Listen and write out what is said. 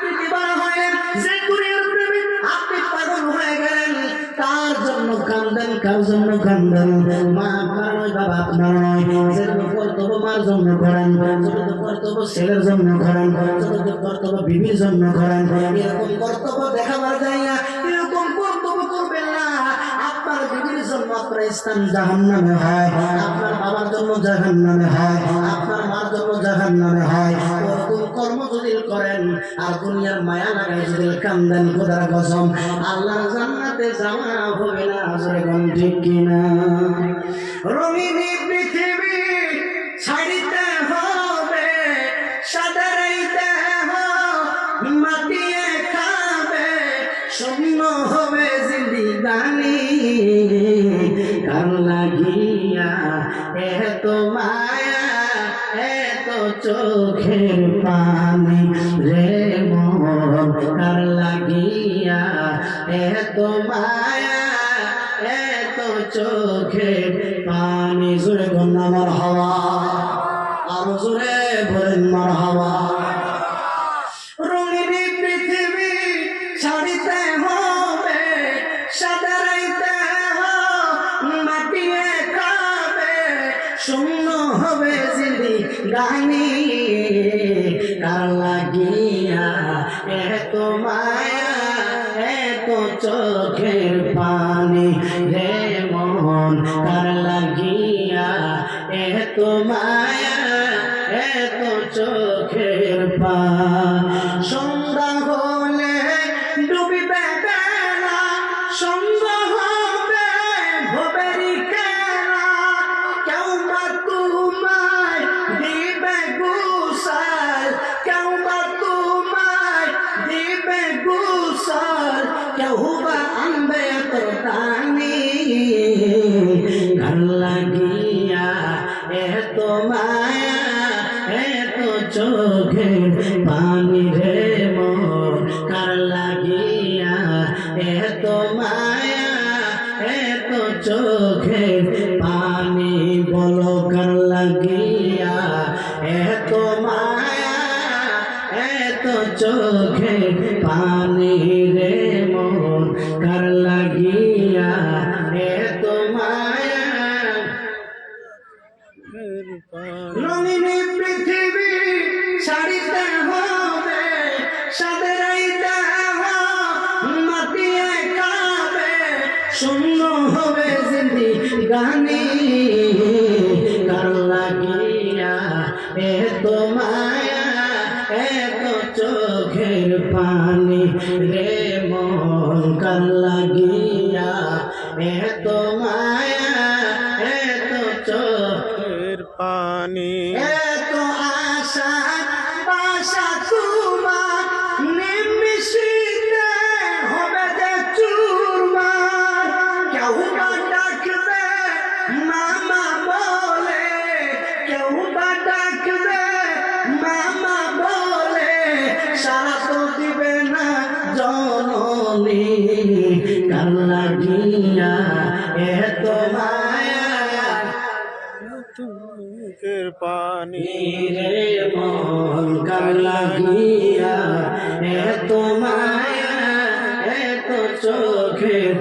আপনি দিবানা হয়ে যে দুনিয়ার প্রেমে আপনি পাগল হয়ে গেলেন, কার জন্য কান্দেন, কার জন্য কান্দেন? মা আপনার নয়, বাবা আপনার নয়। যেটুকু কর্তব্য মার জন্য করেন, যতটুকু কর্তব্য ছেলের জন্য করেন, যতটুকু কর্তব্য বিবির জন্য করেন, এরকম কর্তব্য দেখাবার যায় না, এরকম কর্তব্য করবেন না। আপনার বিবির জন্য আপনার স্থান জাহান্নামে হয়, আপনার বাবার জন্য জাহান্নামে হয়, আপনার মার জন্য জাহান্নামে হয়। ওরকম কর্ম যদি করেন আর দুনিয়ার মায়া লাগায় যদি কান্দেন, খোদার কসম আল্লাহর জান্নাতে যাওয়া হবে না। যেরকম ঠিক কিনা? রঙিন পৃথিবী ছাড়িতে হবে, সাদারাইতে হবে, মাটিয়ে খাবে, শূন্য হবে জিন্দিগানি। কার লাগিয়া এত মায়া, এত চোখের পানি রে মন? কার লাগিয়া এত মায়া, এত চোখের পানি? জোরে বলেন মারহাবা, আরো জোরে বলেন মারহাবা। রঙিন পৃথিবী ছাড়িতে হবে, সাদারাইতে হবে, মাটিয়ে খাবে, শূন্য হবে জিন্দিগানি। কার লাগিয়া এত মায়া, এত চোখের পানি রে মন? কার লাগিয়া এত মায়া, এত চোখের পানি? সন্ধ্যা হলে ডুবিবে বেলা, সন্ধ্যা হবে ভবেরি খেলা, কেউ বা তোমায় দিবে গুসাল, কেউ বা তোমায় দিবে গুসাল, কেউ বা আনবে তো টানি। কার লাগিয়া এত মায়া, এত চোখের পানি রে মন? কার লাগিয়া এত মায়া, এত চোখের পানি? বলো কার লাগিয়া এত মায়া, এত চোখের পানি রে মন? কার লাগিয়া এত মায়া? রঙিন পৃথিবী ছাড়িতে হবে, সাদারাইতে হবে, মাটিয়ে খাবে, শূন্য হবে জিন্দিগানি। কার লাগিয়া এত মায়া, এত চোখের পানি রে মন? কার লাগিয়া এত মায়া, এত চোখের পানি? এত আশা বাসা তোমার নিমিষিতে হবে যে চুরমার। কেউ বা ডাকবে মামা বলে, কেউ বা ডাকবে মামা বলে, সারা তো দিবে না জননী। কার লাগিয়া এত মায়া, চোখের পানি রে মন? কার লাগিয়া এত মায়া, এত চোখের